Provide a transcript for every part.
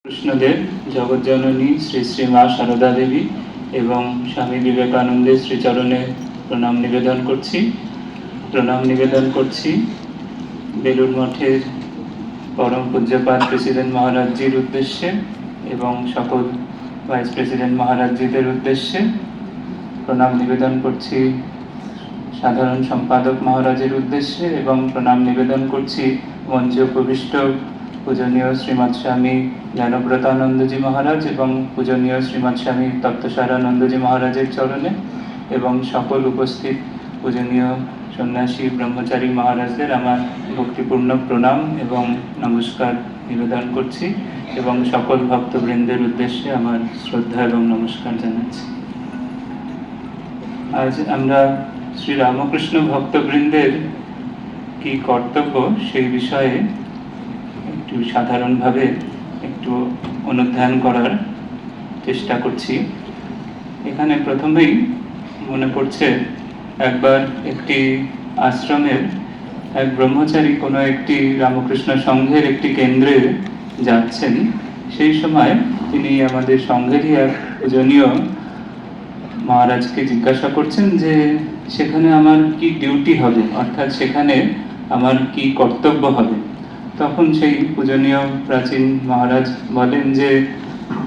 কৃষ্ণদেব, জগজ্জননী শ্রী শ্রী মা সারদা দেবী এবং স্বামী বিবেকানন্দের শ্রীচরণে প্রণাম নিবেদন করছি বেলুড় মঠের পরম পূজ্যপাদ প্রেসিডেন্ট মহারাজজির উদ্দেশ্যে এবং সকল ভাইস প্রেসিডেন্ট মহারাজজিদের উদ্দেশ্যে। প্রণাম নিবেদন করছি সাধারণ সম্পাদক মহারাজের উদ্দেশ্যে এবং প্রণাম নিবেদন করছি মঞ্চে উপবিষ্ট পূজনীয় শ্রীমৎ স্বামী জ্ঞানব্রতানন্দজি মহারাজ এবং পূজনীয় শ্রীমৎ স্বামী তত্ত্বসারানন্দজি মহারাজের চরণে এবং সকল উপস্থিত পূজনীয় সন্ন্যাসী ব্রহ্মচারী মহারাজদের আমার ভক্তিপূর্ণ প্রণাম এবং নমস্কার নিবেদন করছি এবং সকল ভক্তবৃন্দের উদ্দেশ্যে আমার শ্রদ্ধা এবং নমস্কার জানাচ্ছি। আজ আমরা শ্রী রামকৃষ্ণ ভক্তবৃন্দের কি কর্তব্য সেই বিষয়ে একটু সাধারণভাবে একটু অনুধ্যান করার চেষ্টা করছি। এখানে প্রথমেই মনে পড়ছে একবার একটি আশ্রমের এক ব্রহ্মচারী কোনো একটি রামকৃষ্ণ সংঘের একটি কেন্দ্রে যাচ্ছেন। সেই সময় তিনি আমাদের সংঘেরই এক পূজনীয় মহারাজকে জিজ্ঞাসা করছেন যে সেখানে আমার কি ডিউটি হবে, অর্থাৎ সেখানে আমার কি কর্তব্য হবে। তখন সেই পূজনীয় প্রাচীন মহারাজ বলেন যে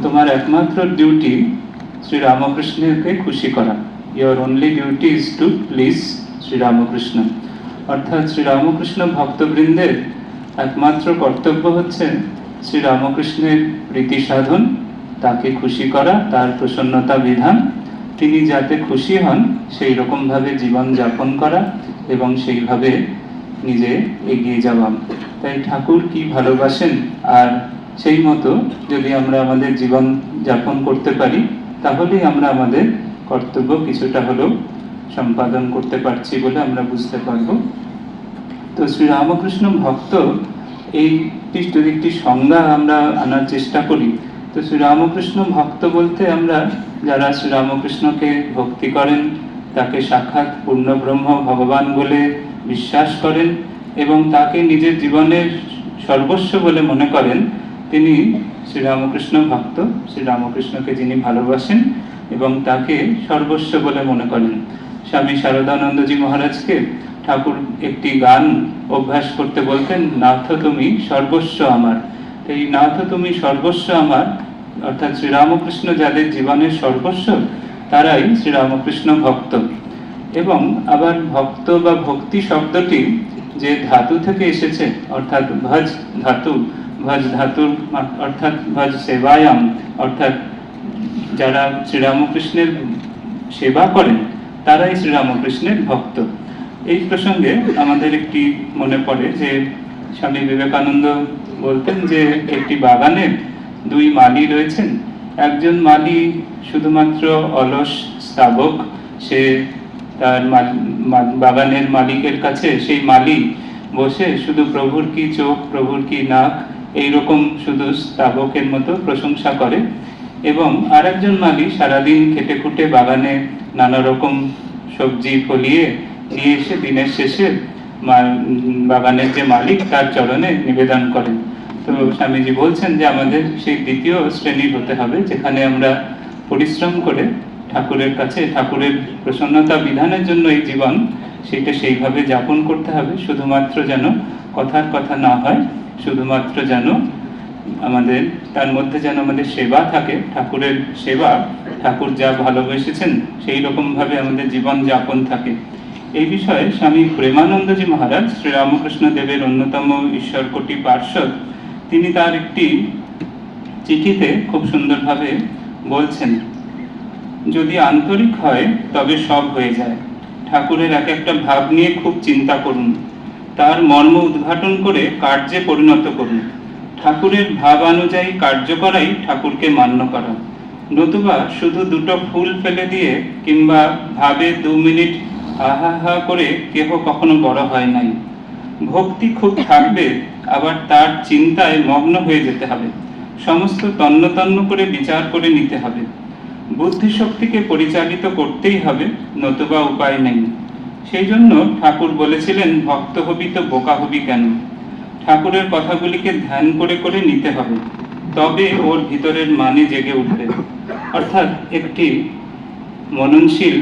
তোমার একমাত্র ডিউটি শ্রী রামকৃষ্ণকে খুশি করা। Your only duty is to please Shri Ramakrishna. অর্থাৎ শ্রী রামকৃষ্ণ ভক্তবৃন্দের একমাত্র কর্তব্য হচ্ছে শ্রী রামকৃষ্ণের প্রীতি সাধন, তাকে খুশি করা, তার প্রসন্নতা বিধান, তিনি যাতে খুশি হন সেই রকমভাবে জীবন যাপন করা এবং সেইভাবে নিজে এগিয়ে যাওয়া। তাই ঠাকুর কি ভালোবাসেন আর সেই মতো যদি আমরা আমাদের জীবন যাপন করতে পারি তাহলেই আমরা আমাদের কর্তব্য কিছুটা হলেও সম্পাদন করতে পারছি বলে আমরা বুঝতে পারব। তো শ্রী রামকৃষ্ণ ভক্ত এই যদি একটি সংজ্ঞা আমরা আনার চেষ্টা করি, তো শ্রী রামকৃষ্ণ ভক্ত বলতে আমরা যারা শ্রী রামকৃষ্ণকে ভক্তি করেন, তাকে সাক্ষাৎ পূর্ণ ব্রহ্ম ভগবান বলে বিশ্বাস করেন এবং তাকে নিজের জীবনের সর্বস্ব বলে মনে করেন, তিনি শ্রী রামকৃষ্ণ ভক্ত। শ্রী রামকৃষ্ণকে যিনি ভালোবাসেন এবং তাকে সর্বস্ব বলে মনে করেন। স্বামী শারদানন্দজি মহারাজকে ঠাকুর একটি গান অভ্যাস করতে বলতেন, নাথ তুমি সর্বস্ব আমার। এই নাথ তুমি সর্বস্ব আমার অর্থাৎ শ্রীরামকৃষ্ণ যাদের জীবনের সর্বস্ব তারাই শ্রীরামকৃষ্ণ ভক্ত। এবং আবার ভক্ত বা ভক্তি শব্দটি যে ধাতু থেকে এসেছে, অর্থাৎ ভজ ধাতুর অর্থাৎ ভজ সেবায়াম, অর্থাৎ যারা শ্রীরামকৃষ্ণের সেবা করেন তারাই শ্রীরামকৃষ্ণের ভক্ত। এই প্রসঙ্গে আমাদের একটি মনে পড়ে যে স্বামী বিবেকানন্দ বলতেন যে একটি বাগানে দুই মালি রয়েছেন। একজন মালি শুধুমাত্র অলস স্তাবক, সে তার বাগানের মালিকের কাছে সেই মালি বসে শুধু প্রভুর কি চোখ, প্রভুর কি নাক, এইরকম শুধু স্তাবকের মতো প্রশংসা করে। এবং আরেকজন মালি সারাদিন খেটে খুঁটে বাগানে নানা রকম সবজি ফলিয়ে নিয়ে এসে দিনের শেষে বাগানের যে মালিক তার চরণে নিবেদন করেন। তো স্বামীজি বলছেন যে আমাদের সেই দ্বিতীয় শ্রেণীর হতে হবে, যেখানে আমরা পরিশ্রম করে ঠাকুরের কাছে ঠাকুরের প্রসন্নতা বিধানের জন্য এই জীবন সেটা সেইভাবে যাপন করতে হবে। শুধুমাত্র যেন কথার কথা না হয়, শুধুমাত্র যেন আমাদের তার মধ্যে যেন আমাদের সেবা থাকে, ঠাকুরের সেবা, ঠাকুর যা ভালোবেসেছেন সেই রকম ভাবে আমাদের জীবন যাপন থাকে। এই বিষয়ে স্বামী প্রেমানন্দজি মহারাজ শ্রীরামকৃষ্ণ দেবের অন্যতম ঈশ্বরকোটি পার্ষদ, তিনি তার একটি চিঠিতে খুব সুন্দরভাবে বলছেন, যদি আন্তরিক হয় তবে সব হয়ে যায়। ঠাকুরের এক একটা ভাব নিয়ে খুব চিন্তা করুন, তার মর্ম উদ্ঘাটন করে কার্যে পরিণত করুন। ঠাকুরের ভাব অনুযায়ী কার্য করাই ঠাকুরকে মান্য করা। নতুবা শুধু দুটো ফুল ফেলে দিয়ে কিংবা ভাবে 2 মিনিট আহা হা করে কেহ কখনো বড় হয় নাই। ভক্তি খুব থাকবে, আবার তার চিন্তায় মগ্ন হয়ে যেতে হবে। সমস্ত তন্ন তন্ন করে বিচার করে নিতে হবে। বুদ্ধি শক্তিকে পরিচালিত করতেই হবে, নতুবা উপায় নেই। সেই জন্য ঠাকুর বলেছিলেন, ভক্ত হবি তো বোকা হবি কেন। ঠাকুরের কথাগুলিকে ধ্যান করে করে নিতে হবে। তবে ওর ভিতরের মানে জেগে উঠবে। অর্থাৎ একটি মননশীল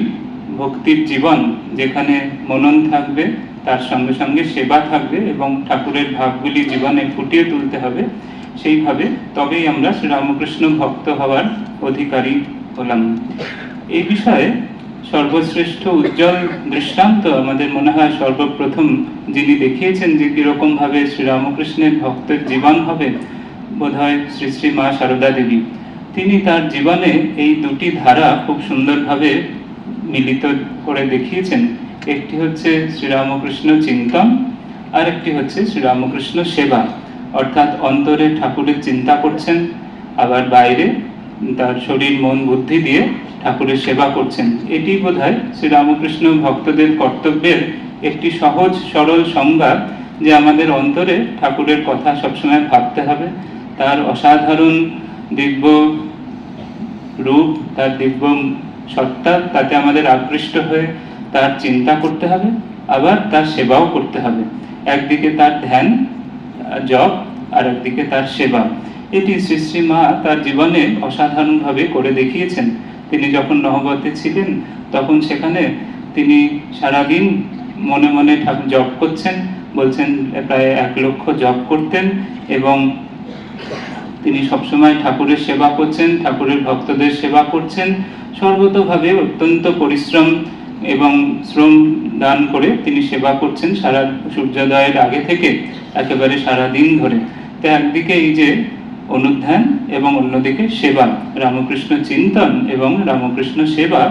ভক্তির জীবন, যেখানে মনন থাকবে, তার সঙ্গে সঙ্গে সেবা থাকবে এবং ঠাকুরের ভাবগুলি জীবনে ফুটিয়ে তুলতে হবে, সেইভাবে তবেই আমরা শ্রীরামকৃষ্ণ ভক্ত হওয়ার অধিকারী হলাম। এই বিষয়ে সর্বশ্রেষ্ঠ উজ্জ্বল দৃষ্টান্ত আমাদের মনে হয় সর্বপ্রথম যিনি দেখিয়েছেন যে কিরকম ভাবে শ্রীরামকৃষ্ণের ভক্তের জীবন হবে, বোধহয় শ্রী শ্রী মা সারদা দেবী। তিনি তার জীবনে এই দুটি ধারা খুব সুন্দরভাবে মিলিত করে দেখিয়েছেন। একটি হচ্ছে শ্রীরামকৃষ্ণ চিন্তন, আর একটি হচ্ছে শ্রীরামকৃষ্ণ সেবা। অর্থাৎ অন্তরে ঠাকুরের চিন্তা করছেন, আবার বাইরে তার শরীর মন বুদ্ধি দিয়ে ঠাকুরের সেবা করছেন। এটি বোধহয় শ্রীরামকৃষ্ণ ভক্তদের কর্তব্যের একটি সহজ সরল সংজ্ঞা, যে আমাদের অন্তরে ঠাকুরের কথা সবসময় ভাবতে হবে, তার অসাধারণ দিব্য রূপ, তার দিব্য সত্তা, তাতে আমাদের আকৃষ্ট হয়ে তার চিন্তা করতে হবে, আবার তার সেবাও করতে হবে। একদিকে তার ধ্যান জপ, আর একদিকে তার সেবা। এটি শ্রী শ্রী মা তার জীবনে অসাধারণভাবে করে দেখিয়েছেন। তিনি যখন নহবতে ছিলেন তখন সেখানে তিনি সারাদিন মনে মনে ঠাকুর জপ করছেন, বলছেন প্রায় 1 লক্ষ জপ করতেন, এবং তিনি সবসময় ঠাকুরের সেবা করছেন, ঠাকুরের ভক্তদের সেবা করছেন, সর্বতভাবে অত্যন্ত পরিশ্রম এবং শ্রম দান করে তিনি সেবা করছেন সারা সূর্যোদয়ের আগে থেকে একেবারে সারা দিন ধরে। তো একদিকে এই যে অনুধ্যান এবং অন্যদিকে সেবা, রামকৃষ্ণ চিন্তন এবং রামকৃষ্ণ সেবা,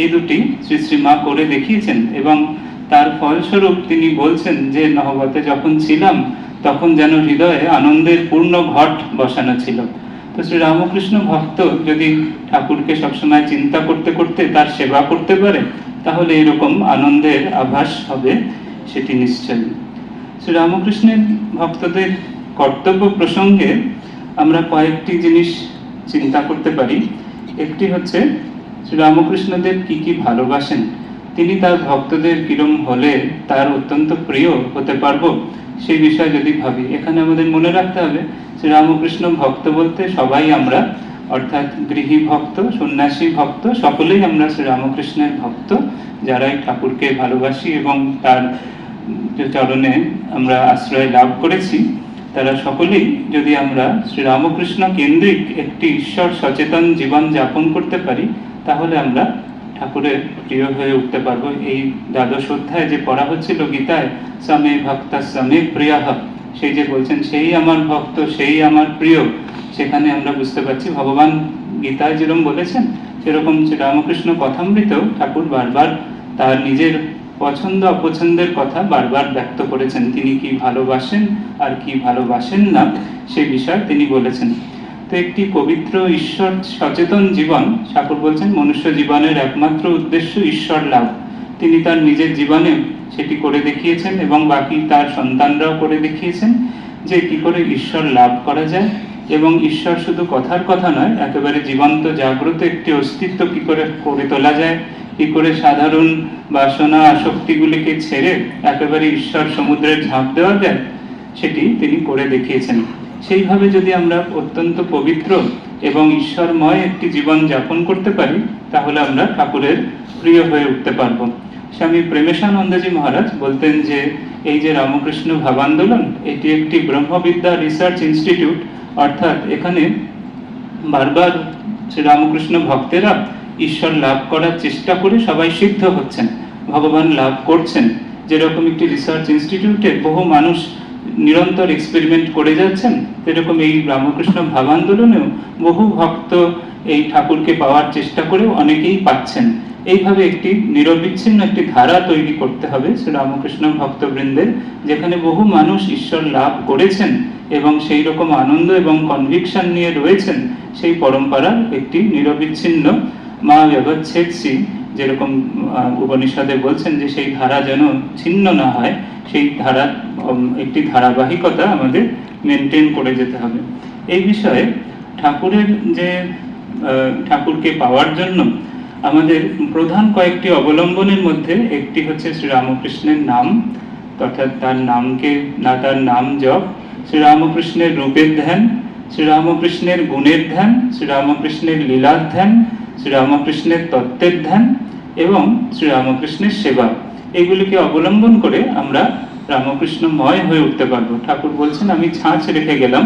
এই দুটি শ্রী শ্রী মা করে দেখিয়েছেন। এবং তার ফলস্বরূপ তিনি বলছেন যে নহবতে যখন ছিলাম তখন যেন হৃদয়ে আনন্দের পূর্ণ ঘট বসানো ছিল। তো শ্রী রামকৃষ্ণ ভক্ত যদি ঠাকুরকে সবসময় চিন্তা করতে করতে তার সেবা করতে পারে, তাহলে এরকম আনন্দের আভাস হবে, সেটি নিশ্চয়। শ্রী রামকৃষ্ণের ভক্তদের কর্তব্য প্রসঙ্গে আমরা কয়েকটি জিনিস চিন্তা করতে পারি। একটি হচ্ছে শ্রী রামকৃষ্ণদেব কি কি ভালোবাসেন, তিনি তার ভক্তদের কিরম হলে তার অত্যন্ত প্রিয় হতে পারবো, সেই বিষয়ে যদি ভাবি, এখানে আমাদের মনে রাখতে হবে শ্রী রামকৃষ্ণ ভক্ত বলতে সবাই আমরা, অর্থাৎ গৃহী ভক্ত, সন্ন্যাসী ভক্ত, সকলেই আমরা শ্রী রামকৃষ্ণের ভক্ত, যারাই ঠাকুরকে ভালোবাসি এবং তার চরণে আমরা আশ্রয় লাভ করেছি, তারা সকলেই যদি আমরা শ্রী রামকৃষ্ণ কেন্দ্রিক একটি ঈশ্বর সচেতন জীবন যাপন করতে পারি, তাহলে আমরা ঠাকুরের প্রিয় হয়ে উঠতে পারবো। এই দ্বাদশ অধ্যায় যে পড়া হচ্ছিল গীতায়, সমে ভক্ত সমে প্রিয়, সেই যে বলছেন সেই আমার ভক্ত, সেই আমার প্রিয়, সেখানে আমরা বুঝতে পারছি ভগবান গীতায় যেরকম বলেছেন, সেরকম রামকৃষ্ণ কথামৃতেও ঠাকুর বারবার তার নিজের পছন্দ অপছন্দের কথা বারবার ব্যক্ত করেছেন। তিনি কি ভালোবাসেন আর কি ভালোবাসেন না, সে বিষয়ে তিনি বলেছেন। তো একটি পবিত্র ঈশ্বর সচেতন জীবন, ঠাকুর বলছেন মনুষ্য জীবনের একমাত্র উদ্দেশ্য ঈশ্বর লাভ। তিনি তার নিজের জীবনে সেটি করে দেখিয়েছেন এবং বাকি তার সন্তানরাও করে দেখিয়েছেন, যে কি করে ঈশ্বর লাভ করা যায়, এবং ঈশ্বর শুধু কথার কথা নয়, একেবারে জীবন্ত জাগ্রত একটি অস্তিত্ব কি করে করে তোলা যায়, কি করে সাধারণ বাসনা আসক্তিগুলিকে ছেড়ে একেবারে ঈশ্বর সমুদ্রের ঝাঁপ দেওয়া যায়, সেটি তিনি করে দেখিয়েছেন। সেইভাবে যদি আমরা অত্যন্ত পবিত্র এবং ঈশ্বরময় একটি জীবন যাপন করতে পারি, তাহলে আমরা ঠাকুরের প্রিয় হয়ে উঠতে পারবো। স্বামী প্রেমেশানন্দজি মহারাজ বলতেন যে এই যে রামকৃষ্ণ ভাবান্দোলন, এটি একটি ব্রহ্মবিদ্যা রিসার্চ ইনস্টিটিউট, অর্থাৎ এখানে বারবার শ্রী রামকৃষ্ণ ভক্তেরা ঈশ্বর লাভ করার চেষ্টা করে সবাই সিদ্ধ হচ্ছেন, ভগবান লাভ করছেন। যেরকম একটি রিসার্চ ইনস্টিটিউটে বহু মানুষ নিরন্তর এক্সপেরিমেন্ট করে যাচ্ছেন, সেরকম এই রামকৃষ্ণ ভাবান্দোলনেও বহু ভক্ত এই ঠাকুরকে পাওয়ার চেষ্টা করেও অনেকেই পাচ্ছেন। এইভাবে একটি নিরবিচ্ছিন্ন একটি ধারা তৈরি করতে হবে শ্রী রামকৃষ্ণ ভক্তবৃন্দের, যেখানে বহু মানুষ ঈশ্বর লাভ করেছেন এবং সেই রকম আনন্দ এবং কনভিকশন নিয়ে রয়েছেন। সেই পরম্পরার একটি নিরবিচ্ছিন্ন মা ব্যবচ্ছেদসি, যেরকম উপনিষদে বলছেন যে সেই ধারা যেন ছিন্ন না হয়, সেই ধারা একটি ধারাবাহিকতা আমাদের মেনটেন করে যেতে হবে। এই বিষয়ে ঠাকুরের যে ঠাকুরকে পাওয়ার জন্য আমাদের প্রধান কয়েকটি অবলম্বনের মধ্যে একটি হচ্ছে শ্রী রামকৃষ্ণের নাম, অর্থাৎ তার নামকে না, তার নাম জপ, শ্রী রামকৃষ্ণের রূপের ধ্যান, শ্রীরামকৃষ্ণের গুণের ধ্যান, শ্রীরামকৃষ্ণের লীলার ধ্যান, শ্রীরামকৃষ্ণের তত্ত্বের ধ্যান এবং শ্রীরামকৃষ্ণের সেবা, এগুলিকে অবলম্বন করে আমরা রামকৃষ্ণময় হয়ে উঠতে পারবো। ঠাকুর বলছেন, আমি ছাঁচ রেখে গেলাম,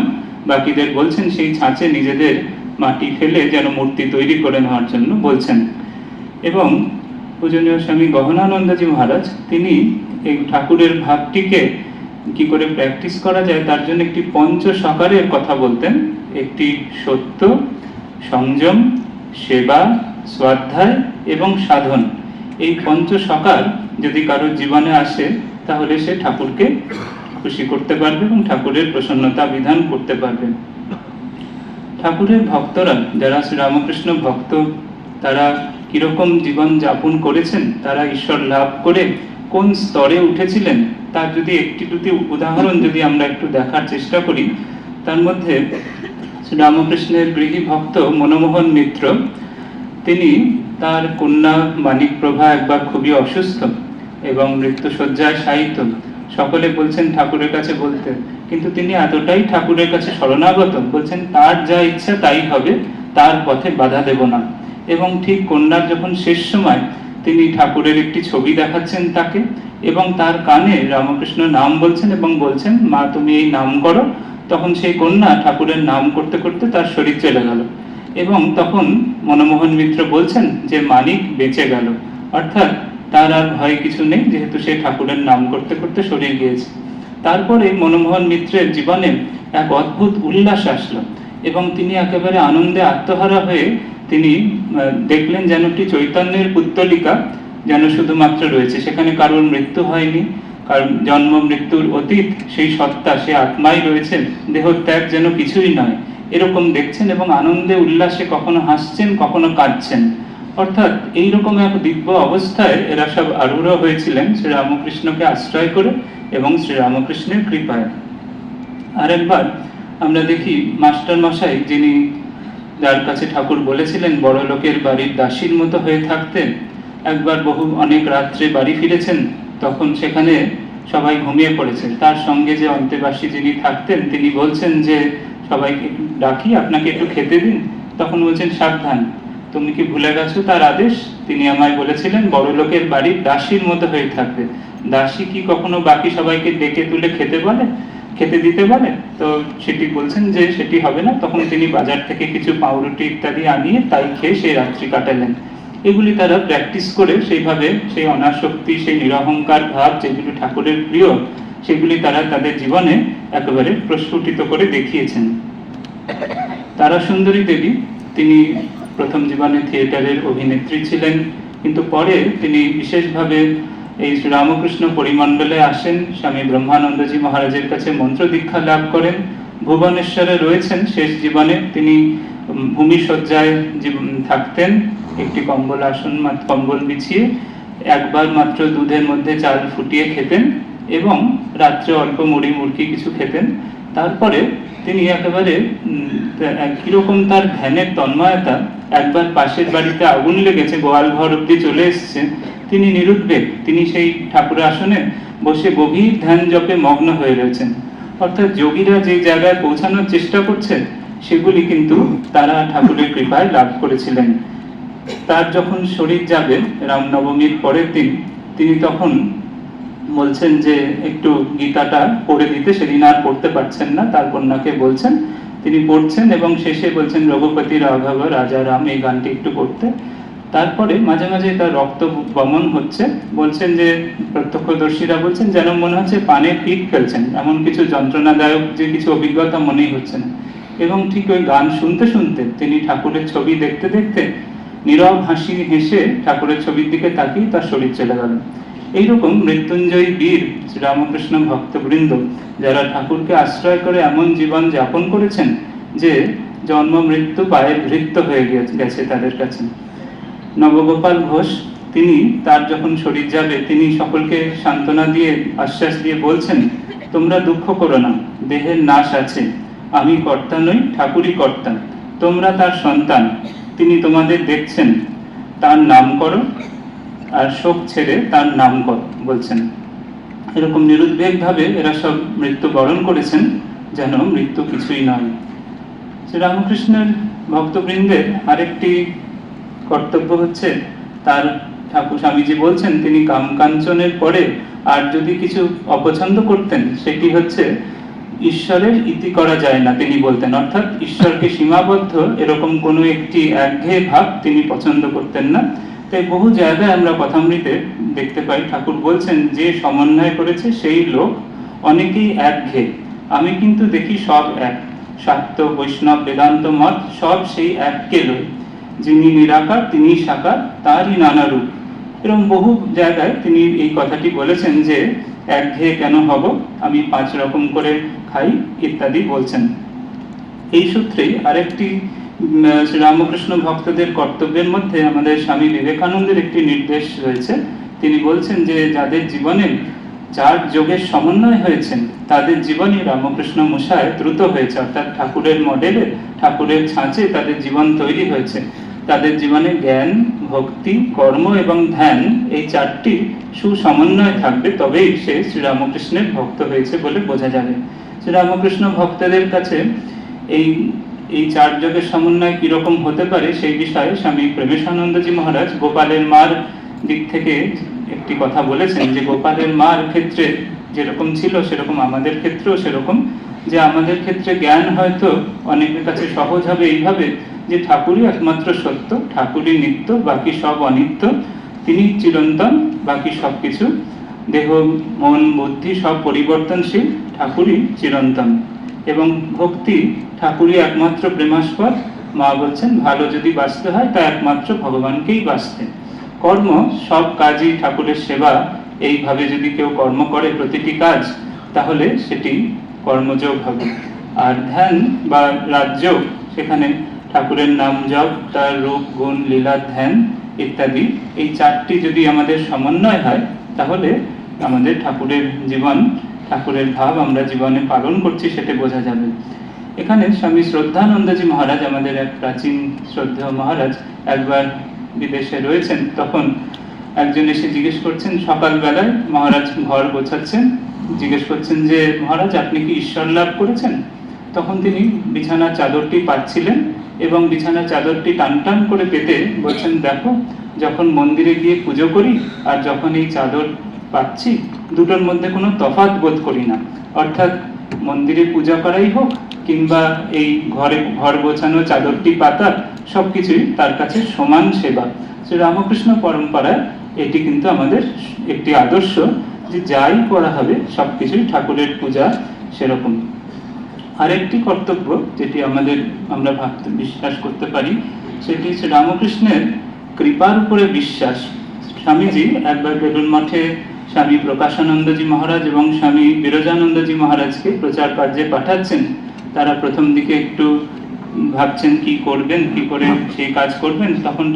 বাকিদের বলছেন সেই ছাঁচে নিজেদের মাটি ফেলে যেন মূর্তি তৈরি করে নেওয়ার জন্য বলছেন। এবং পূজনীয় স্বামী গহনানন্দজি মহারাজ তিনি এই ঠাকুরের ভাবটিকে কি করে প্র্যাকটিস করা যায় তার জন্য একটি পঞ্চ সকারের কথা বলতেন। একটি সত্য, সংযম, সেবা, স্বাধ্যায় এবং সাধন। এই পঞ্চ সকার যদি কারোর জীবনে আসে তাহলে সে ঠাকুরকে খুশি করতে পারবে এবং ঠাকুরের প্রসন্নতা বিধান করতে পারবে। ঠাকুরের ভক্তরা যারা শ্রীরামকৃষ্ণ ভক্ত, তারা কিরকম জীবন যাপন করেছেন, তারা ঈশ্বর লাভ করে কোন স্তরে উঠেছিলেন, তার যদি একটি দুটি উদাহরণ যদি আমরা একটু দেখার চেষ্টা করি, তার মধ্যে শ্রীরামকৃষ্ণের গৃহী ভক্ত মনমোহন মিত্র, তিনি তার কন্যা মানিক প্রভা একবার খুবই অসুস্থ এবং মৃত্যুশয্যায় শায়িত। সকলে বলছেন ঠাকুরের কাছে বলতে, কিন্তু তিনি এতটাই ঠাকুরের কাছে শরণাগত, বলছেন তার যা ইচ্ছা তাই হবে, তার পথে বাধা দেব না। এবং ঠিক কন্যার যখন শেষ সময় তিনি ঠাকুরের একটি ছবি দেখাচ্ছেন তাকে, এবং তার কানে রামকৃষ্ণ নাম বলছেন এবং বলছেন, মা তুমি এই নাম করো। তখন সেই কন্যা ঠাকুরের নাম করতে করতে তার শরীর চলে গেল। এবং তখন মনমোহন মিত্র বলছেন যে মানিক বেঁচে গেল, অর্থাৎ তার আর ভয় কিছু নেই, যেহেতু সে ঠাকুরের নাম করতে করতে শরীর গিয়েছে। তারপরে মনমোহন মিত্রের জীবনে এক অদ্ভুত উল্লাস আসলো এবং তিনি একেবারে আনন্দে আত্মহারা হয়ে তিনি দেখলেন যেন একটি চৈতন্যের পুত্তলিকা যেন শুধুমাত্র রয়েছে, সেখানে কারোর মৃত্যু হয়নি, কারণ জন্ম মৃত্যুর অতীত সেই সত্তা, সে আত্মাই রয়েছেন, দেহ ত্যাগ যেন কিছুই নয়, এরকম দেখছেন এবং আনন্দে উল্লাসে কখনো হাসছেন কখনো কাঁদছেন। অর্থাৎ এইরকম এক দিব্য অবস্থায় এরা সব আরূঢ় হয়েছিলেন শ্রীরামকৃষ্ণকে আশ্রয় করে এবং শ্রীরামকৃষ্ণের কৃপায়। আরেকবার আমরা দেখি মাস্টার মশাই, যিনি যার কাছে ঠাকুর বলেছিলেন বড় লোকের বাড়ির দাসীর মতো হয়ে থাকতে, একবার অনেক রাত্রে বাড়ি ফিরেছেন, তখন সেখানে সবাই ঘুমিয়ে পড়েছে। তার সঙ্গে যে অন্তেবাসী যিনি থাকতেন তিনি বলছেন যে সবাইকে ডাকি, আপনাকে একটু খেতে দিন। তখন বলছেন, সাবধান, তুমি কি ভুলে গেছো তার আদেশ? তিনি আমায় বলেছিলেন বড় লোকের বাড়ির দাসীর মতো হয়ে থাকবে। দাসী কি কখনো বাকি সবাইকে ডেকে তুলে খেতে দিতে বলে? তো সেটি বলছেন যে সেটি হবে না। তখন তিনি বাজার থেকে কিছু পাউরুটি ইত্যাদি আনিয়ে তাই খেয়ে সেই রাত্রি কাটালেন। এগুলি তারা প্র্যাকটিস করে সেইভাবে সেই অনাসক্তি, সেই নিরহংকার ভাব যেগুলি ঠাকুরের প্রিয়, সেগুলি তারা তাদের জীবনে একেবারে প্রস্ফুটিত করে দেখিয়েছেন। তারা সুন্দরী দেবী, তিনি প্রথম জীবনে থিয়েটারের অভিনেত্রী ছিলেন, কিন্তু পরে তিনি বিশেষভাবে এই শ্রীরামকৃষ্ণ পরিমণ্ডলে আসেন, স্বামী ব্রহ্মানন্দজি মহারাজের কাছে মন্ত্র দীক্ষা লাভ করেন। ভুবনেশ্বরে রয়েছেন শেষ জীবনে, তিনি ভূমিশয্যায় থাকতেন, একটি কম্বল বিছিয়ে একবার মাত্র দুধের মধ্যে চাল ফুটিয়ে খেতেন এবং রাত্রে অল্প মুড়ি মুড়কি কিছু খেতেন। তারপরে তিনি একেবারে কিরকম তার ধ্যানের তন্ময়তা, একবার পাশের বাড়িতে আগুন লেগেছে, গোয়াল ঘর অব্দি চলে এসছে, তিনি নিরুদ্বেগ, তিনি সেই ঠাকুরের আসনে বসে গভীর ধ্যান জপে মগ্ন হয়ে রয়েছেন। অর্থাৎ যোগীরা যে জায়গায় পৌঁছানোর চেষ্টা করছেন সেগুলি কিন্তু তারা ঠাকুরের কৃপায় লাভ করেছিলেন। তার যখন শরীর যাবে রামনবমীর পরের দিন, তিনি তখন বলছেন যে একটু গীতাটা পড়ে দিতে, সেদিন আর পড়তে পারছেন না, তার কন্যাকে বলছেন, তিনি পড়ছেন এবং শেষে বলছেন রঘুপতি রাঘব রাজা রাম, এই গানটি একটু পড়তে। তারপরে মাঝে মাঝে তার রক্ত বমন হচ্ছে, বলছেন যে প্রত্যক্ষদর্শীরা বলছেন যেন মনে হচ্ছে পানে পিক ফেলছেন, এমন কিছু যন্ত্রণাদায়ক যে কিছু অভিজ্ঞতা মনেই হচ্ছে না। এবং ঠিক ওই গান শুনতে শুনতে তিনি ঠাকুরের ছবি দেখতে দেখতে নীরব হাসি হেসে ঠাকুরের ছবির দিকে তাকিয়ে তার শরীর চলে গেল। এইরকম মৃত্যুঞ্জয়ী বীর শ্রীরামকৃষ্ণ ভক্তবৃন্দ যারা ঠাকুরকে আশ্রয় করে এমন জীবন যাপন করেছেন যে জন্ম মৃত্যু পায়ের ভৃত্য হয়ে গেছে তাদের কাছে। নবগোপাল ঘোষ, তিনি তার যখন শরীর যাবে তিনি সকলকে সান্ত্বনা দিয়ে আশ্বাস দিয়ে বলছেন, তোমরা দুঃখ করো না, দেহের নাশ আছে, আমি কর্তা নই, ঠাকুরই কর্তা, তোমরা তার সন্তান, তিনি তোমাদের দেখছেন, তার নাম করো আর শোক ছেড়ে তার নাম করো বলছেন। এরকম নিরুদ্বেগ ভাবে এরা সব মৃত্যু বরণ করেছেন, যেন মৃত্যু কিছুই নয়। শ্রীরামকৃষ্ণের ভক্তবৃন্দের আরেকটি কর্তব্য হচ্ছে, তার ঠাকুর স্বামীজি বলছেন তিনি কামকাঞ্চনের পরে আর যদি কিছু অপছন্দ করতেন সেটি হচ্ছে ঈশ্বরের ইতি করা যায় না, তিনি বলতেন। অর্থাৎ ঈশ্বরকে সীমাবদ্ধ এরকম কোনো একটি একঘেয়ে ভাব তিনি পছন্দ করতেন না। তাই বহু জায়গায় আমরা কথামৃতে দেখতে পাই ঠাকুর বলছেন যে সমন্বয় করেছে সেই লোক অনেকেই একঘেয়ে। আমি কিন্তু দেখি সব এক, শাক্ত বৈষ্ণব বেদান্ত মত সব সেই এককে রয়ে, যিনি নিরাকার তিনি সাকার তারই নানা রূপ। এরকম বহু জায়গায় তিনি এই কথাটি বলেছেন যে একঘেয়ে কেন হব, আমি 5 রকম করে খাই ইত্যাদি বলছেন। এই সূত্রেই আরেকটি শ্রীরামকৃষ্ণ ভক্তদের কর্তব্যের মধ্যে আমাদের স্বামী বিবেকানন্দের একটি নির্দেশ রয়েছে। তিনি বলছেন যে যাদের জীবনে 4 যোগের সমন্বয় হয়েছেন তাদের জীবনই রামকৃষ্ণ মশায় দ্রুত হয়েছে, অর্থাৎ ঠাকুরের মডেলে ঠাকুরের ছাঁচে তাদের জীবন তৈরি হয়েছে। তাদের জীবনে জ্ঞান, ভক্তি, কর্ম এবং ধ্যান এই 4টি সুসমন্বয় থাকবে, তবেই সে শ্রীরামকৃষ্ণের ভক্ত হয়েছে বলে বোঝা যাবে। শ্রীরামকৃষ্ণ ভক্তদের কাছে এই 4 যোগের সমন্বয় কিরকম হতে পারে সেই বিষয়ে স্বামী প্রেমেশানন্দজি মহারাজ গোপালের মার দিক থেকে একটি কথা বলেছেন, যে গোপালের মার ক্ষেত্রে যেরকম ছিল সেরকম আমাদের ক্ষেত্রেও সেরকম, যে আমাদের ক্ষেত্রে জ্ঞান হয়তো অনেকের কাছে সহজ হবে এইভাবে যে ঠাকুরই একমাত্র সত্য, ঠাকুরই নিত্য, বাকি সব অনিত্য, তিনি চিরন্তন, বাকি সবকিছু দেহ মন বুদ্ধি সব পরিবর্তনশীল, ঠাকুরই চিরন্তন। এবং ভক্তি ঠাকুরই একমাত্র প্রেমাস্পদ। মা বলছেন ভালো যদি বাঁচতে হয় তা একমাত্র ভগবানকেই বাঁচতে। কর্ম সব কাজই ঠাকুরের সেবা, এইভাবে যদি কেউ কর্ম করে প্রতিটি কাজ তাহলে সেটি কর্মযোগ হবে। আর ধ্যান বা রাজযোগ, সেখানে ঠাকুরের নাম জপ, তার রূপ গুণ লীলা ধ্যান ইত্যাদি, এই 4টি যদি আমাদের সমন্বয় হয় তাহলে আমাদের ঠাকুরের জীবন, ঠাকুরের ভাব আমরা জীবনে পালন করছি সেটা বোঝা যাবে। এখানে স্বামী শ্রদ্ধানন্দজি মহারাজ, আমাদের এক প্রাচীন শ্রদ্ধেয় মহারাজ, একবার বিদেশে রয়েছেন, তখন একজন এসে জিজ্ঞেস করছেন, সকালবেলায় মহারাজ ঘর গোছাচ্ছেন, জিজ্ঞেস করছেন যে মহারাজ আপনি কি ঈশ্বর লাভ করেছেন? তখন তিনি বিছানার চাদরটি পাচ্ছিলেন এবং বিছানার চাদরটি টান টান করে পেতে বলছেন, দেখো যখন মন্দিরে গিয়ে পুজো করি আর যখন এই চাদর পাচ্ছি দুটোর মধ্যে কোনো তফাৎ বোধ করি না। অর্থাৎ মন্দিরে পূজা করাই হোক কিংবা এই ঘর গোছানো চাদরটি পাতা, সবকিছুই তার কাছে সমান সেবা। শ্রী রামকৃষ্ণ পরম্পরায় এটি কিন্তু আমাদের একটি আদর্শ, যে যাই করা হবে সবকিছুই ঠাকুরের পূজা সেরকম। আরেকটি কর্তব্য যেটি আমরা ভাবতে বিশ্বাস করতে পারি, সেটি শ্রী রামকৃষ্ণের কৃপার উপরে বিশ্বাস। স্বামীজি একবার বেলুড় মঠে স্বামী প্রকাশানন্দজি মহারাজ এবং স্বামী বিরজানন্দজি মহারাজকে প্রচার কার্যে পাঠাচ্ছেন। তারা প্রথম দিকে একটু ভাবছেন কি করবেন, কি করে সেই কাজ করবেন। তখন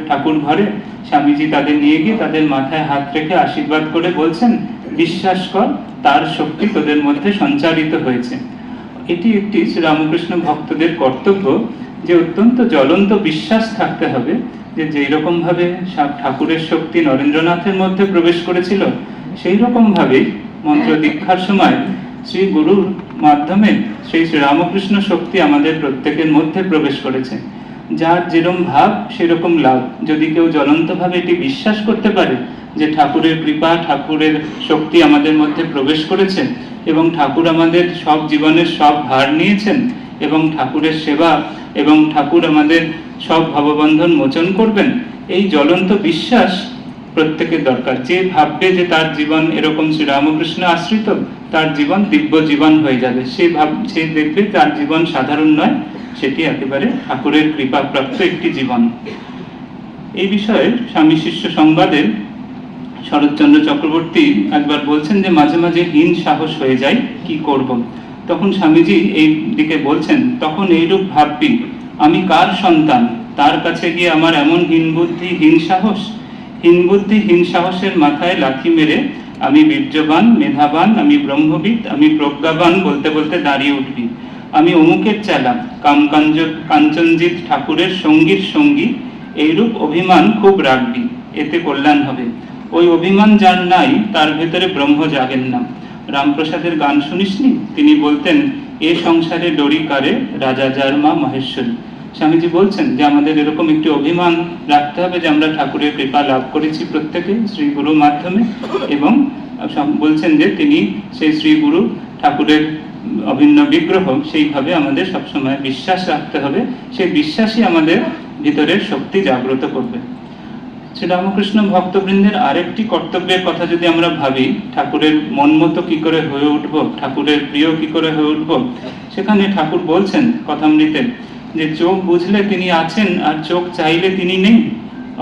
ঠাকুর ঘরে স্বামীজি তাদের নিয়ে গিয়ে তাদের মাথায় হাত রেখে আশীর্বাদ করে বলছেন, বিশ্বাস কর তার শক্তি তোদের মধ্যে সঞ্চারিত হয়েছে। এটি একটি শ্রীরামকৃষ্ণ ভক্তদের কর্তব্য, যে অত্যন্ত জ্বলন্ত বিশ্বাস থাকতে হবে যে যেই রকম ভাবে ঠাকুরের শক্তি নরেন্দ্রনাথের মধ্যে প্রবেশ করেছিল, সেই রকম ভাবে মন্ত্র দীক্ষার সময় শ্রী গুরুর মাধ্যমে সেই শ্রীরামকৃষ্ণ শক্তি আমাদের প্রত্যেকের মধ্যে প্রবেশ করেছে। যার যেরকম ভাব সেরকম লাভ। যদি কেউ জ্বলন্তভাবে এটি বিশ্বাস করতে পারে যে ঠাকুরের কৃপা, ঠাকুরের শক্তি আমাদের মধ্যে প্রবেশ করেছে এবং ঠাকুর আমাদের সব জীবনের সব ভার নিয়েছেন এবং ঠাকুরের সেবা এবং ঠাকুর আমাদের সব ভববন্ধন মোচন করবেন, এই জ্বলন্ত বিশ্বাস প্রত্যেকের দরকার। যে ভাববে যে তার জীবন এরকম শ্রীরামকৃষ্ণ আশ্রিত, তার জীবন দিব্য জীবন হয়ে যাবে। সে দেখবে তার জীবন সাধারণ নয়, সেটি একেবারে ঠাকুরের কৃপাপ্রাপ্ত একটি জীবন। এই বিষয়ে স্বামী শিষ্য সংবাদে শরৎচন্দ্র চক্রবর্তী একবার বলছেন যে মাঝে মাঝে হীন সাহস হয়ে যায়, কি করব। তখন স্বামীজি এই দিকে বলছেন, তখন এইরূপ ভাববি আমি কার সন্তান, তার কাছে গিয়ে আমার এমন হীন বুদ্ধি হীন সাহস। হীন বুদ্ধি হীন সাহসের মাথায় লাথি মেরে আমি বীর্যবান মেধাবান, আমি ব্রহ্মবিদ, আমি প্রজ্ঞাবান বলতে বলতে দাঁড়িয়ে উঠবি। আমি অমুকের চেলা, কাঞ্চনজিৎ ঠাকুরের সঙ্গীর সঙ্গী, এইরূপ অভিমান খুব রাখবি, এতে কল্যাণ হবে। ওই অভিমান যার নাই তার ভেতরে ব্রহ্ম জাগেন না। রামপ্রসাদের গান শুনিসনি? তিনি বলতেন এ সংসারে ডরি কারে, রাজা যার মা মহেশ্বরী। স্বামীজি বলছেন যে আমাদের এরকম একটি অভিমান রাখতে হবে যে আমরা ঠাকুরের কৃপা লাভ করেছি প্রত্যেকে শ্রী গুরুর মাধ্যমে, এবং বলছেন যে তিনি সেই শ্রী গুরু ঠাকুরের অভিন্ন বিগ্রহ, সেইভাবে আমাদের সবসময় বিশ্বাস রাখতে হবে। সেই বিশ্বাসই আমাদের ভিতরের শক্তি জাগ্রত করবে। শ্রীরামকৃষ্ণ ভক্তবৃন্দের আরেকটি কর্তব্যের কথা যদি আমরা ভাবি, ঠাকুরের মন মতো কি করে হয়ে উঠব, ঠাকুরের প্রিয় কি করে হয়ে উঠব, সেখানে ঠাকুর বলছেন কথামৃতে যে চোখ বুঝলে তিনি আছেন আর চোখ চাইলে তিনি নেই।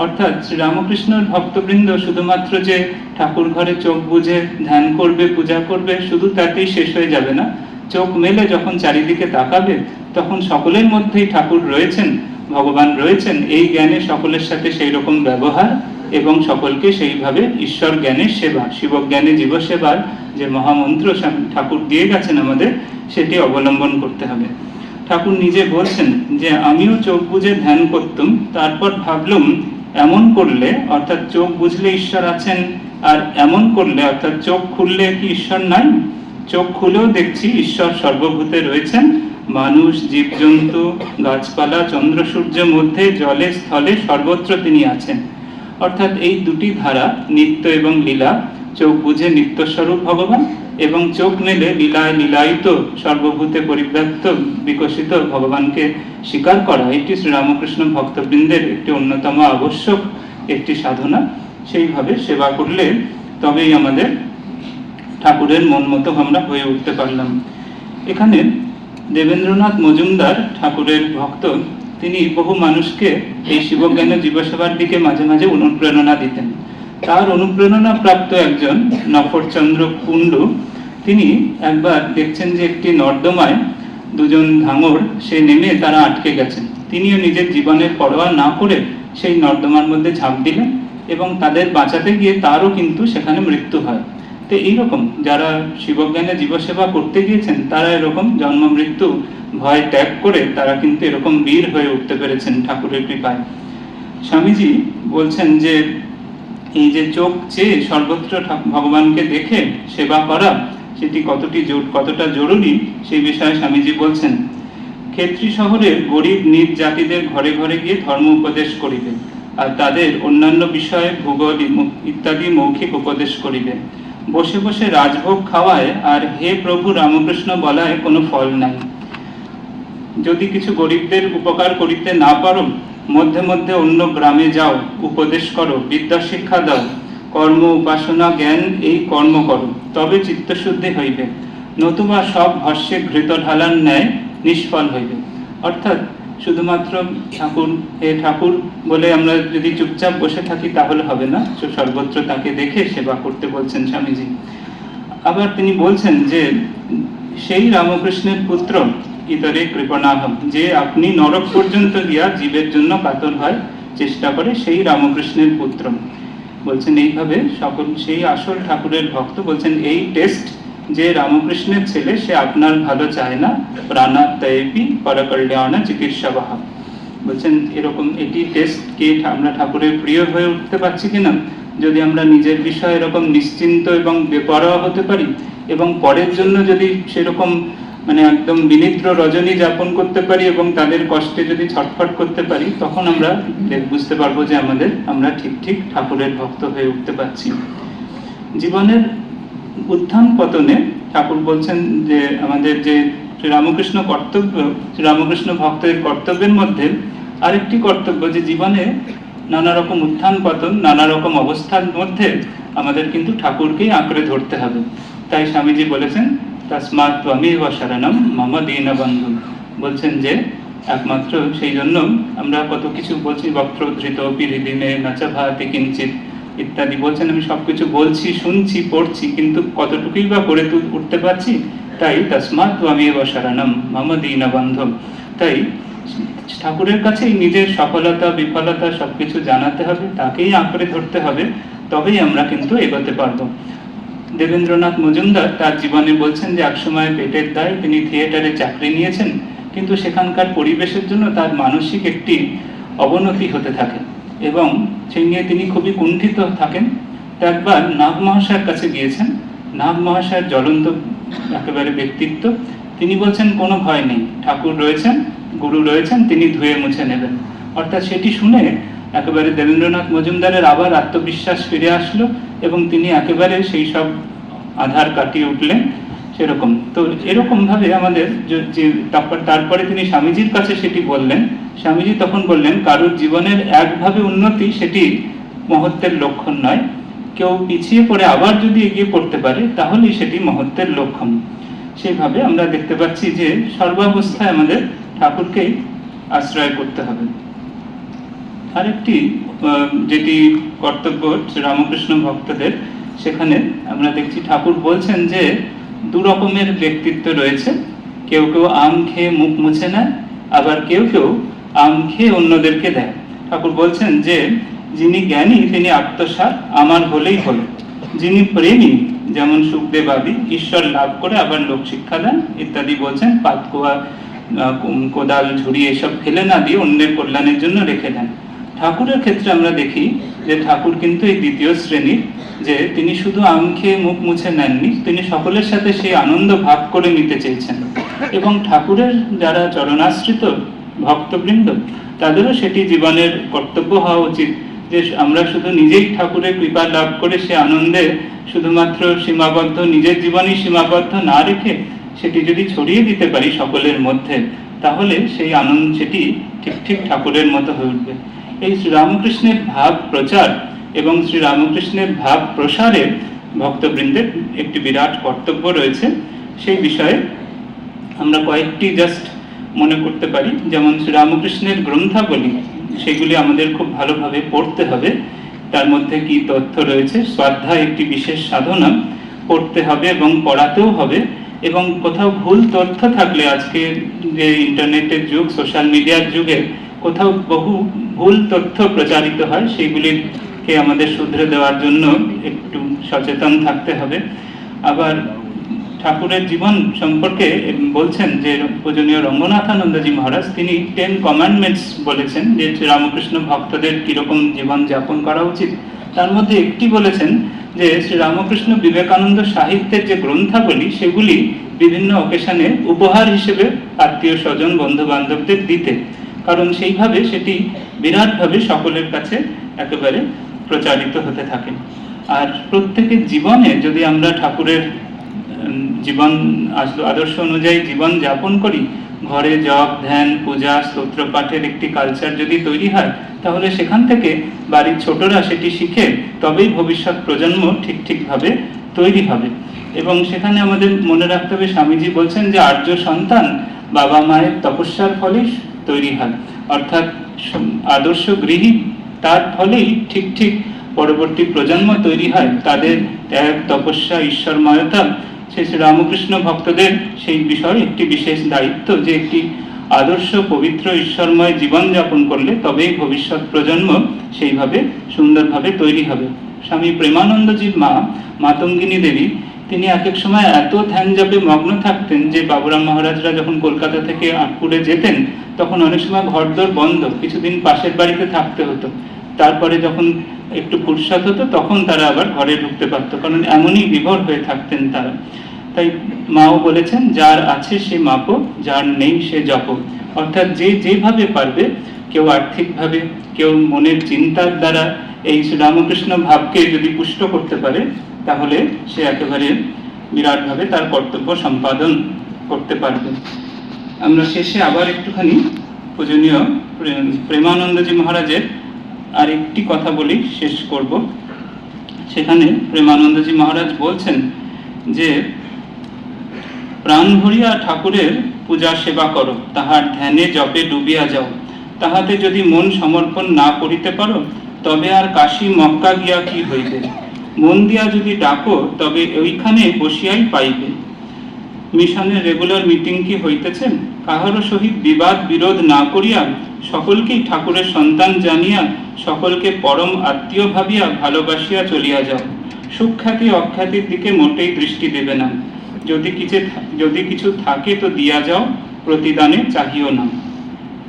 অর্থাৎ শ্রীরামকৃষ্ণের ভক্তবৃন্দ শুধুমাত্র যে ঠাকুর ঘরে চোখ বুঝে ধ্যান করবে, পূজা করবে, শুধু তাতেই শেষ হয়ে যাবে না। চোখ মেলে যখন চারিদিকে তাকাবে তখন সকলের মধ্যেই ঠাকুর রয়েছেন, ভগবান রয়েছেন, এই জ্ঞানে সকলের সাথে সেই রকম ব্যবহার এবং সকলকে সেইভাবে ঈশ্বর জ্ঞানের সেবা, শিব জ্ঞানে জীব সেবার যে মহামন্ত্র ঠাকুর দিয়ে গেছেন আমাদের, সেটি অবলম্বন করতে হবে। ঠাকুর নিজে বলছেন যে আমিও চোখ বুঝে ধ্যান করতুম, তারপর ভাবলুম এমন করলে, অর্থাৎ চোখ বুঝলে ঈশ্বর আছেন, আর এমন করলে অর্থাৎ চোখ খুললে কি ঈশ্বর নাই? চোখ খুলেও দেখছি ঈশ্বর সর্বভূতে রয়েছেন, মানুষ, জীবজন্তু, গাছপালা, চন্দ্র সূর্যের মধ্যে, জলে স্থলে সর্বত্র তিনি আছেন। অর্থাৎ এই দুটি ধারা, নিত্য এবং লীলা, চোখ বুঝে নিত্য স্বরূপ ভগবান, এবং চোখ মেলে লীলায় লীলায়িত সর্বভূতে পরিব্যাপ্ত বিকশিত ভগবানকে স্বীকার করা, এটি শ্রীরামকৃষ্ণ ভক্তবৃন্দের একটি অন্যতম আবশ্যক একটি সাধনা। সেইভাবে সেবা করলে তবেই আমাদের ঠাকুরের মন মতো আমরা হয়ে উঠতে পারলাম। এখানে দেবেন্দ্রনাথ মজুমদার ঠাকুরের ভক্ত, তিনি বহু মানুষকে এই শিবজ্ঞান জীবসেবার দিকে মাঝে মাঝে অনুপ্রেরণা দিতেন। তার অনুপ্রেরণা প্রাপ্ত একজন নফরচন্দ্র কুণ্ডু, তিনি একবার দেখছেন যে একটি নর্দমায় দুজন ধাঙর সে নেমে তারা আটকে গেছেন। তিনিও নিজের জীবনের পরোয়া না করে সেই নর্দমার মধ্যে ঝাঁপ দিলেন এবং তাদের বাঁচাতে গিয়ে তারও কিন্তু সেখানে মৃত্যু হয়। তো এইরকম যারা শিবজ্ঞানে জীবসেবা করতে গিয়েছেন তারা এরকম জন্ম মৃত্যু ভয় ত্যাগ করে তারা কিন্তু এরকম বীর হয়ে উঠতে পেরেছেন ঠাকুরের কৃপায়। স্বামীজি বলছেন যে এই যে চোখ চেয়ে সর্বত্র ভগবানকে দেখে সেবা করা, সেটি কতটা জরুরি সেই বিষয়ে স্বামীজি বলছেন, ক্ষেত্রী শহরের গরিব নিজ জাতিদের ঘরে ঘরে গিয়ে ধর্ম উপদেশ করিবে, আর তাদের অন্যান্য বিষয়ে ভূগোল ইত্যাদি মৌখিক উপদেশ করিবে। বসে বসে রাজভোগ খাওয়ায় আর হে প্রভু রামকৃষ্ণ বলায় কোনো ফল নাই। যদি কিছু গরিবদের উপকার করিতে না পারো, মধ্যে মধ্যে অন্য গ্রামে যাও, উপদেশ করো, বিদ্যা শিক্ষা দাও, কর্ম উপাসনা জ্ঞান এই কর্ম করো, তবে চিত্তশুদ্ধি হইবে, নতুবা সব ভস্যে ঘৃত ঢালার ন্যায় নিষ্ফল হইবে। অর্থাৎ শুধুমাত্র ঠাকুর হে ঠাকুর বলে আমরা যদি চুপচাপ বসে থাকি তাহলে হবে না, সর্বত্র তাকে দেখে সেবা করতে বলছেন স্বামীজি। আবার তিনি বলছেন যে সেই রামকৃষ্ণের পুত্র ইতরে কৃপণাহম, যে আপনি নরক পর্যন্ত গিয়া জীবের জন্য কাতর হয় চেষ্টা করে সেই রামকৃষ্ণের পুত্র। বলছেন এইভাবে সকল সেই আসল ঠাকুরের ভক্ত বলছেন এই টেস্ট যে রামকৃষ্ণের ছেলে, সে আপনার ভালো চায় না, প্রাণাত্মপি পরকল্যাণা চিকিৎসাবাহ। বলছেন এরকম এটি টেস্ট কে আমরা ঠাকুরের প্রিয় হয়ে উঠতে পারছি কিনা, যদি আমরা নিজের বিষয়ে এরকম নিশ্চিন্ত এবং বেপরোয়া হতে পারি এবং পরের জন্য যদি সেরকম মানে একদম বিনিদ্র রজনী যাপন করতে পারি এবং তাদের কষ্টে যদি ছটফট করতে পারি, তখন আমরা বুঝতে পারবো যে আমরা ঠিক ঠিক ঠাকুরের ভক্ত হয়ে উঠতে পারছি। জীবনের উত্থান পতনে ঠাকুর বলছেন যে আমাদের যে শ্রীরামকৃষ্ণ কর্তব্য, শ্রীরামকৃষ্ণ ভক্তের কর্তব্যের মধ্যে আরেকটি কর্তব্য যে জীবনে নানা রকম উত্থান পতন, নানা রকম অবস্থার মধ্যে আমাদের কিন্তু ঠাকুরকেই আঁকড়ে ধরতে হবে। তাই স্বামীজি বলেছেন তস্মাৎ ত্বমেব শরণম মম দীনবন্ধু। বলছেন যে একমাত্র সেই জন্য আমরা কত কিছু বলছি, বক্ত্রোদ্ধৃত পিরিদিনে নাচ ভাতি কিঞ্চিত ইত্যাদি বলছেন, আমি সবকিছু বলছি, শুনছি, পড়ছি, কিন্তু কতটুকুই বা করে উঠতে পারছি। তাই তস্মাৎ ত্বমেব শরণম মম দীনবন্ধু। তাই ঠাকুরের কাছে নিজের সফলতা বিফলতা সবকিছু জানাতে হবে, তাকেই আঁকড়ে ধরতে হবে, তবেই আমরা কিন্তু এগোতে পারবো। দেবেন্দ্রনাথ মজুমদার তার জীবনে বলছেন যে একসময় পেটের দায়ে তিনি থিয়েটারে চাকরি নিয়েছেন, কিন্তু সেখানকার পরিবেশের জন্য তার মানসিক একটি অবনতি হতে থাকে এবং সেই নিয়ে তিনি খুবই কুণ্ঠিত থাকেন। একবার নাগ মহাশয়ের কাছে গিয়েছেন। নাগ মহাশয়ের জ্বলন্ত একেবারে ব্যক্তিত্ব, তিনি বলছেন কোনো ভয় নেই, ঠাকুর রয়েছেন, গুরু রয়েছেন, তিনি ধুয়ে মুছে নেবেন। অর্থাৎ সেটি শুনে একেবারে দেবেন্দ্রনাথ মজুমদারের আবার আত্মবিশ্বাস ফিরে আসলো এবং তিনি একেবারে সেই সব আধার কাটিয়ে উঠলেন। সেরকম তো এরকম ভাবে আমাদের তারপরে তিনি স্বামীজির কাছে সেটি বললেন। স্বামীজি তখন বললেন, কারোর জীবনের একভাবে উন্নতি সেটি মহত্বের লক্ষণ নয়, কেউ পিছিয়ে পড়ে আবার যদি এগিয়ে পড়তে পারে তাহলেই সেটি মহত্বের লক্ষণ। সেইভাবে আমরা দেখতে পাচ্ছি যে সর্বাবস্থায় আমাদের ঠাকুরকেই আশ্রয় করতে হবে। আরেকটি যেটি কর্তব্য রামকৃষ্ণ ভক্তদের, সেখানে আমরা দেখছি ঠাকুর বলছেন যে দু রকমের ব্যক্তিত্ব রয়েছে। কেউ কেউ আম খেয়ে মুখ মুছে নেয়, আবার কেউ কেউ আম খেয়ে অন্যদেরকে দেয়। ঠাকুর বলছেন যে যিনি জ্ঞানী তিনি আত্মসাৎ, আমার হলেই হলো। যিনি প্রেমী, যেমন সুখদেব আদি, ঈশ্বর লাভ করে আবার লোক শিক্ষা দেন ইত্যাদি বলছেন, পাতকুয়া কোদাল ঝুড়ি এসব ফেলে না দিয়ে অন্যের কল্যাণের জন্য রেখে দেন। ঠাকুরের ক্ষেত্রে আমরা দেখি যে ঠাকুর কিন্তু এই দ্বিতীয় শ্রেণীর, যে তিনি শুধু আম খেয়ে মুখ মুছে নেননি, তিনি সকলের সাথে সেই আনন্দ ভাগ করে নিতে চেয়েছেন। এবং ঠাকুরের যারা চরণাশ্রিত ভক্তবৃন্দ, তাদেরও সেটি জীবনের কর্তব্য হওয়া উচিত যে আমরা শুধু নিজেই ঠাকুরের কৃপা লাভ করে সে আনন্দে শুধুমাত্র সীমাবদ্ধ, নিজের জীবনই সীমাবদ্ধ না রেখে সেটি যদি ছড়িয়ে দিতে পারি সকলের মধ্যে, তাহলে সেই আনন্দ সেটি ঠিক ঠিক ঠাকুরের মতো হয়ে উঠবে। এই শ্রীরামকৃষ্ণের ভাব প্রচার এবং শ্রীরামকৃষ্ণের ভাব প্রসারে ভক্তবৃন্দের একটি বিরাট কর্তব্য রয়েছে। সেই বিষয়ে আমরা কয়েকটি জাস্ট মনে করতে পারি। যেমন শ্রীরামকৃষ্ণের গ্রন্থাবলী, সেগুলি আমাদের খুব ভালোভাবে পড়তে হবে। তার মধ্যে কি তথ্য রয়েছে, স্বাধ্যায় একটি বিশেষ সাধনা, পড়তে হবে এবং পড়াতেও হবে। এবং কোথাও ভুল তথ্য থাকলে, আজকে যে ইন্টারনেটের যুগ, সোশ্যাল মিডিয়ার যুগে কোথাও বহু ভুল তথ্য প্রচারিত হয়, সেগুলিকে আমাদের শুধরে দেওয়ার জন্য একটু সচেতন থাকতে হবে। আবার ঠাকুরের জীবন সম্পর্কে বলছেন যে পূজনীয় রঙ্গনাথানন্দজি মহারাজ, তিনি 10 কমান্ডমেন্টস বলেছেন যে শ্রীরামকৃষ্ণ ভক্তদের কিরকম জীবন যাপন করা উচিত। তার মধ্যে একটি বলেছেন যে শ্রীরামকৃষ্ণ বিবেকানন্দ সাহিত্যের যে গ্রন্থাবলী, সেগুলি বিভিন্ন অকেশনে উপহার হিসেবে আত্মীয় স্বজন বন্ধু বান্ধবদের দিতে, কারণ সেইভাবে সেটি বিরাটভাবে সকলের কাছে একেবারে প্রচারিত হতে থাকে। আর প্রত্যেকের জীবনে যদি আমরা ঠাকুরের জীবন আদর্শ অনুযায়ী জীবন যাপন করি, ঘরে জপ ধ্যান পূজা স্তোত্র পাঠের একটি কালচার যদি তৈরি হয়, তাহলে সেখান থেকে বাড়ির ছোটরা সেটি শিখে তবেই ভবিষ্যৎ প্রজন্ম ঠিক ঠিকভাবে তৈরি হবে। এবং সেখানে আমাদের মনে রাখতে হবে, স্বামীজি বলছেন যে আর্য সন্তান বাবা মায়ের তপস্যার ফলেই তৈরি হয়, অর্থাৎ আদর্শ গৃহী, তার ফলেই ঠিক ঠিক পরবর্তী প্রজন্ম তৈরি হয়। তাদের ত্যাগ তপস্যা ঈশ্বরময়তা, সেই শ্রীরামকৃষ্ণ ভক্তদের সেই বিষয়ে একটি বিশেষ দায়িত্ব যে একটি আদর্শ পবিত্র ঈশ্বরময় জীবন যাপন করলে তবেই ভবিষ্যৎ প্রজন্ম সেইভাবে সুন্দরভাবে তৈরি হবে। স্বামী প্রেমানন্দজির মা মাতঙ্গিনী দেবী, তিনি এক এক সময় এত ধ্যান জপে মগ্ন থাকতেন যে বাবুরাম মহারাজরা যখন কলকাতা থেকে আটপুরে যেতেন, তখন অনেক সময় ঘরদোর বন্ধ, কিছুদিন পাশের বাড়িতে থাকতে হতো। তারপরে যখন একটু ফুরসত হতো তখন তারা আবার ঘরে ঢুকতে পারতো, কারণ এমনই বিভোর হয়ে থাকতেন তারা। তাই মাও বলেছেন, যার আছে সে মাপো, যার নেই সে জপো। অর্থাৎ যে যেভাবে পারবে, কেউ আর্থিকভাবে, কেউ মনের চিন্তার দ্বারা এই শ্রীরামকৃষ্ণ ভাবকে যদি পুষ্ট করতে পারে, তাহলে সে একেবারে বিরাটভাবে তার কর্তব্য সম্পাদন করতে পারবে। আমরা শেষে আবার একটুখানি পূজনীয় প্রেমানন্দজি মহারাজের আর একটি কথা বলি, শেষ করব। সেখানে প্রেমানন্দজি মহারাজ বলছেন যে প্রাণ ভরিয়া ঠাকুরের পূজা সেবা করো, তাহার ধ্যানে জপে ডুবিয়া যাও। তাহাতে যদি মন সমর্পণ না করিতে পারো, তবে আর কাশী মক্কা গিয়া কি হইবে? মন দিয়া যদি ডাকো, তবে ওইখানে বসিয়াই পাইবে। মিশনের রেগুলার মিটিং কি হইতেছে? কাহারও সহিত বিবাদ বিরোধ না করিয়া, সকলকেই ঠাকুরের সন্তান জানিয়া, সকলকে পরম আত্মীয় ভাবিয়া ভালোবাসিয়া চলিয়া যাও। সুখ্যাতি অখ্যাতির দিকে মোটেই দৃষ্টি দেবে না। যদি কিছু থাকে তো দিয়া যাও, প্রতিদানে চাহিও না।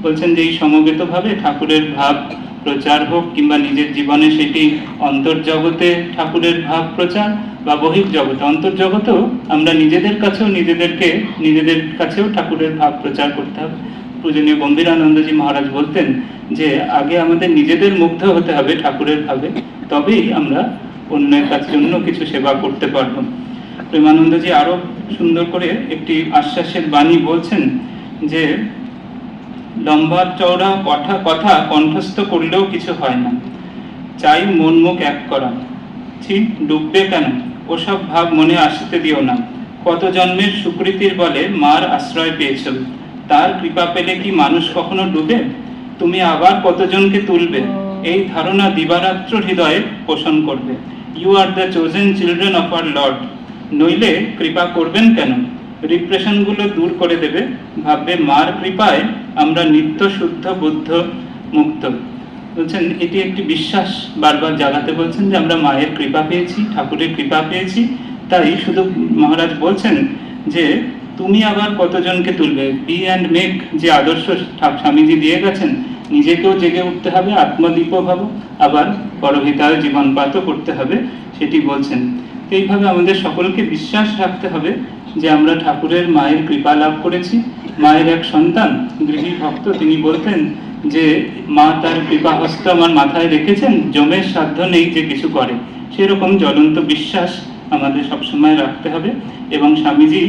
বলছেন যে এই সমবেত ভাবে ঠাকুরের ভাব প্রচার হোক, কিংবা নিজের জীবনে সেটি অন্তর্জগতে ঠাকুরের ভাব প্রচার বা বহির্জগতে। অন্তর্জগতেও আমরা নিজেদের কাছেও ঠাকুরের ভাব প্রচার করতে হবে। পূজনীয় গম্ভীরানন্দজি মহারাজ বলতেন যে আগে আমাদের নিজেদের মুগ্ধ হতে হবে ঠাকুরের ভাবে, তবেই আমরা অন্যের কাছে অন্য কিছু সেবা করতে পারবো। প্রেমানন্দজি আরো সুন্দর করে একটি আশ্বাসের বাণী বলছেন যে লম্বা চওড়া কথা কণ্ঠস্থ করলেও কিছু হয় না, চাই মন মুখ এক করা। ঠিক ডুববে কেন, ওসব ভাব মনে আসতে দিও না। কত জন্মের সুকৃতির বলে মার আশ্রয় পেয়েছ, তার কৃপা পেলে কি মানুষ কখনো ডুবে? তুমি আবার কতজনকে তুলবে, এই ধারণা দিবারাত্র হৃদয়ে পোষণ করবে। You are the chosen children of our lord. নইলে কৃপা করবেন কেন? রিপ্রেশন গুলো দূর করে দেবে, ভাববে মার কৃপায় আমরা নিত্য শুদ্ধ বুদ্ধ মুক্ত। বলছেন এটি একটি বিশ্বাস বারবার জাগাতে বলছেন যে আমরা মায়ের কৃপা পেয়েছি, ঠাকুরের কৃপা পেয়েছি। তাই শুধু মহারাজ বলছেন যে তুমি আবার কতজনকে তুলবে। বি অ্যান্ড মেক যে আদর্শ স্বামীজি দিয়ে গেছেন, নিজেকেও জেগে উঠতে হবে, আত্মদীপ ভাব, আবার পরহিতায় জীবনপাতও করতে হবে, সেটি বলছেন। এইভাবে আমাদের সকলকে বিশ্বাস রাখতে হবে যে আমরা ঠাকুরের মায়ের কৃপা লাভ করেছি। মায়ের এক সন্তান গৃহী ভক্ত তিনি বলতেন যে মা তার কৃপা হস্ত আমার মাথায় রেখেছেন, জমের সাধ্য নেই যে কিছু করে। সেরকম জ্বলন্ত বিশ্বাস আমাদের সবসময় রাখতে হবে। এবং স্বামীজি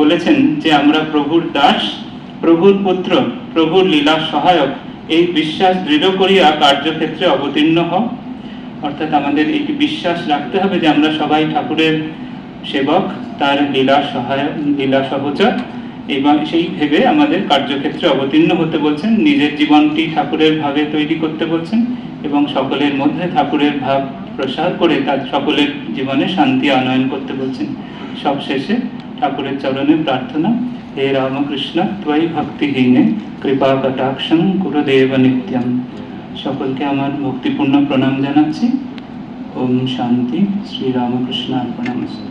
বলেছেন যে আমরা প্রভুর দাস, প্রভুর পুত্র, প্রভুর লীলা সহায়ক, এই বিশ্বাস দৃঢ় করিয়া কার্যক্ষেত্রে অবতীর্ণ হও। অর্থাৎ আমাদের এই বিশ্বাস রাখতে হবে যে আমরা সবাই ঠাকুরের সেবক, তার লীলা সহায়ক, লীলা সহচর, এবং সেই ভেবে আমাদের কার্যক্ষেত্রে অবতীর্ণ হতে বলছেন। নিজের জীবনটি ঠাকুরের ভাবে তৈরি করতে বলছেন এবং সকলের মধ্যে ঠাকুরের ভাব প্রসার করে তার সকলের জীবনে শান্তি আনয়ন করতে বলছেন। সবশেষে ঠাকুরের চরণে প্রার্থনা, হে রামকৃষ্ণ ত্বয়ি ভক্তিহীনে কৃপা কটাক্ষং গুরুদেব নিত্যম। সকলকে আমার ভক্তিপূর্ণ প্রণাম জানাচ্ছি। ওম শান্তি। শ্রী রামকৃষ্ণ অর্পণমস্তু।